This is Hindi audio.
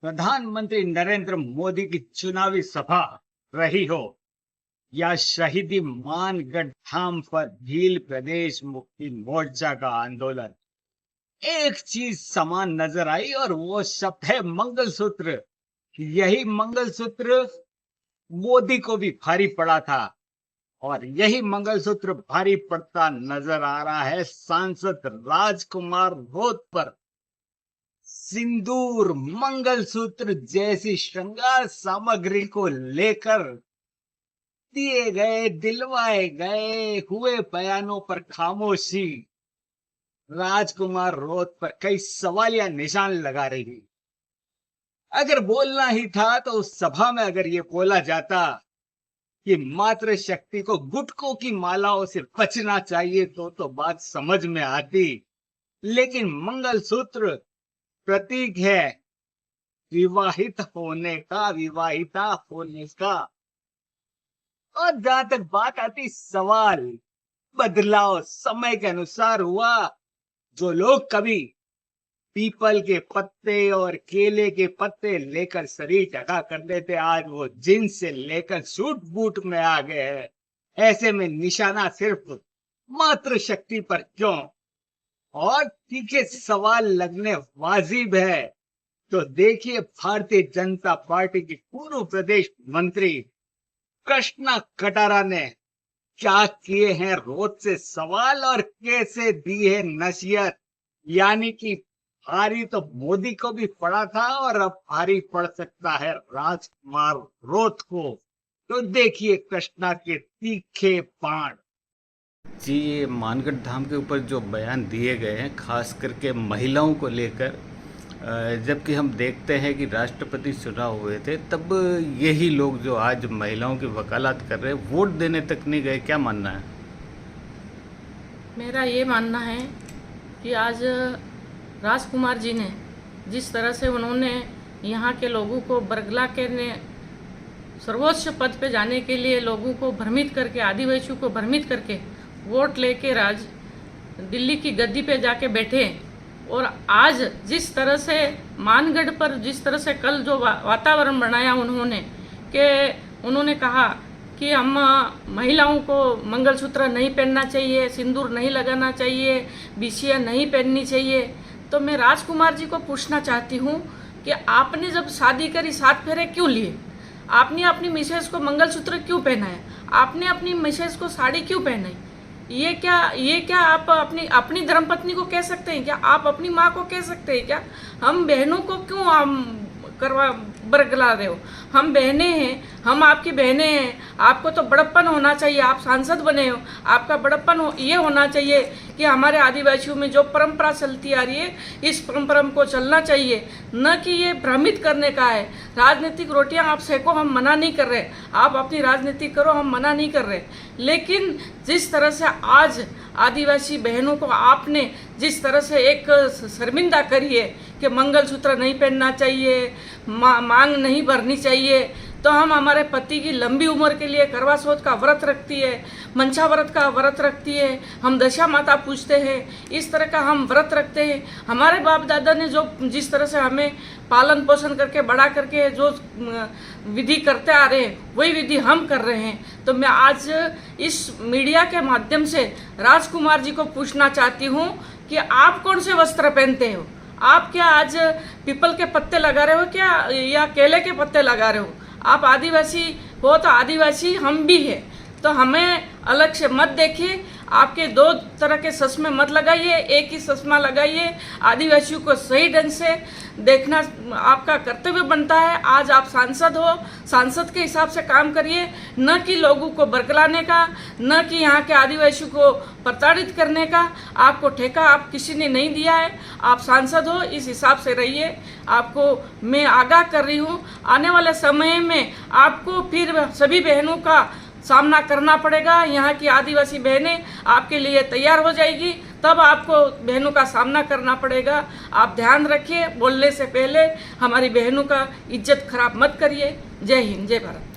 प्रधानमंत्री नरेंद्र मोदी की चुनावी सभा रही हो या शहीदी मानगढ़ धाम पर भील प्रदेश मुक्ति मोर्चा का आंदोलन, एक चीज समान नजर आई और वो शब्द है मंगलसूत्र। यही मंगलसूत्र मोदी को भी भारी पड़ा था और यही मंगलसूत्र भारी पड़ता नजर आ रहा है सांसद राजकुमार रोत पर। सिंदूर, मंगलसूत्र जैसी श्रृंगार सामग्री को लेकर दिए गए, दिलवाए गए हुए बयानों पर खामोशी राजकुमार रोत पर कई सवालिया निशान लगा रही थी। अगर बोलना ही था तो उस सभा में अगर ये बोला जाता कि मातृ शक्ति को गुटकों की मालाओं से बचना चाहिए तो बात समझ में आती, लेकिन मंगलसूत्र प्रतीक है विवाहित होने का, विवाहिता होने का। और जहां तक बात आती सवाल, बदलाव समय के अनुसार हुआ। जो लोग कभी पीपल के पत्ते और केले के पत्ते लेकर शरीर ढका करते थे, आज वो जींस से लेकर सूट बूट में आ गए हैं। ऐसे में निशाना सिर्फ मातृशक्ति पर क्यों? और तीखे सवाल लगने वाजिब है तो देखिए भारतीय जनता पार्टी की पूर्व प्रदेश मंत्री कृष्णा कटारा ने क्या किए हैं रोज से सवाल और कैसे दी है नसीहत। यानी कि भारी तो मोदी को भी पड़ा था और अब भारी पड़ सकता है राजकुमार रोत को। तो देखिए कृष्णा के तीखे बाण। जी, ये मानगढ़ धाम के ऊपर जो बयान दिए गए हैं खास करके महिलाओं को लेकर, जबकि हम देखते हैं कि राष्ट्रपति चुनाव हुए थे तब यही लोग जो आज महिलाओं की वकालत कर रहे हैं वोट देने तक नहीं गए। क्या मानना है? मेरा ये मानना है कि आज राजकुमार जी ने जिस तरह से उन्होंने यहाँ के लोगों को बरगला के ने सर्वोच्च पद पे जाने के लिए लोगों को भ्रमित करके, आदिवासियों को भ्रमित करके वोट लेके दिल्ली की गद्दी पे जाके बैठे। और आज जिस तरह से मानगढ़ पर जिस तरह से कल जो वातावरण बनाया उन्होंने, कि उन्होंने कहा कि हम महिलाओं को मंगलसूत्र नहीं पहनना चाहिए, सिंदूर नहीं लगाना चाहिए, बिछिया नहीं पहननी चाहिए। तो मैं राजकुमार जी को पूछना चाहती हूँ कि आपने जब शादी करी 7 फेरे क्यों लिए? आपने अपनी मिसेज को मंगलसूत्र क्यों पहनाया? आपने अपनी मिसेज को साड़ी क्यों पहनाई? ये क्या आप अपनी धर्मपत्नी को कह सकते हैं क्या? आप अपनी माँ को कह सकते हैं क्या? हम बहनों को क्यों बरगला रहे हो? हम बहनें हैं, हम आपकी बहनें हैं। आपको तो बड़प्पन होना चाहिए, आप सांसद बने हो, आपका बड़प्पन ये होना चाहिए कि हमारे आदिवासियों में जो परंपरा चलती आ रही है इस परंपरा को चलना चाहिए, न कि ये भ्रमित करने का है। राजनीतिक रोटियां आप सेको, हम मना नहीं कर रहे, आप अपनी राजनीति करो, हम मना नहीं कर रहे। लेकिन जिस तरह से आज आदिवासी बहनों को आपने जिस तरह से एक शर्मिंदा करी है कि मंगलसूत्र नहीं पहनना चाहिए, मांग नहीं भरनी चाहिए, तो हम हमारे पति की लंबी उम्र के लिए करवा चौथ का व्रत रखती है, मंचा व्रत का व्रत रखती है, हम दशा माता पूजते हैं, इस तरह का हम व्रत रखते हैं। हमारे बाप दादा ने जो जिस तरह से हमें पालन पोषण करके बड़ा करके जो विधि करते आ रहे हैं वही विधि हम कर रहे हैं। तो मैं आज इस मीडिया के माध्यम से राजकुमार जी को पूछना चाहती हूँ कि आप कौन से वस्त्र पहनते हो? आप क्या आज पीपल के पत्ते लगा रहे हो क्या, या केले के पत्ते लगा रहे हो? आप आदिवासी हो तो आदिवासी हम भी हैं, तो हमें अलग से मत देखिए। आपके 2 तरह के चश्मे मत लगाइए, एक ही चश्मा लगाइए। आदिवासियों को सही ढंग से देखना आपका कर्तव्य बनता है। आज आप सांसद हो, सांसद के हिसाब से काम करिए, न कि लोगों को बरगलाने का, न कि यहाँ के आदिवासियों को प्रताड़ित करने का। आपको ठेका आप किसी ने नहीं दिया है, आप सांसद हो, इस हिसाब से रहिए। आपको मैं आगाह कर रही हूँ, आने वाले समय में आपको फिर सभी बहनों का सामना करना पड़ेगा। यहाँ की आदिवासी बहनें आपके लिए तैयार हो जाएगी, तब आपको बहनों का सामना करना पड़ेगा। आप ध्यान रखिए, बोलने से पहले हमारी बहनों का इज्जत खराब मत करिए। जय हिंद, जय भारत।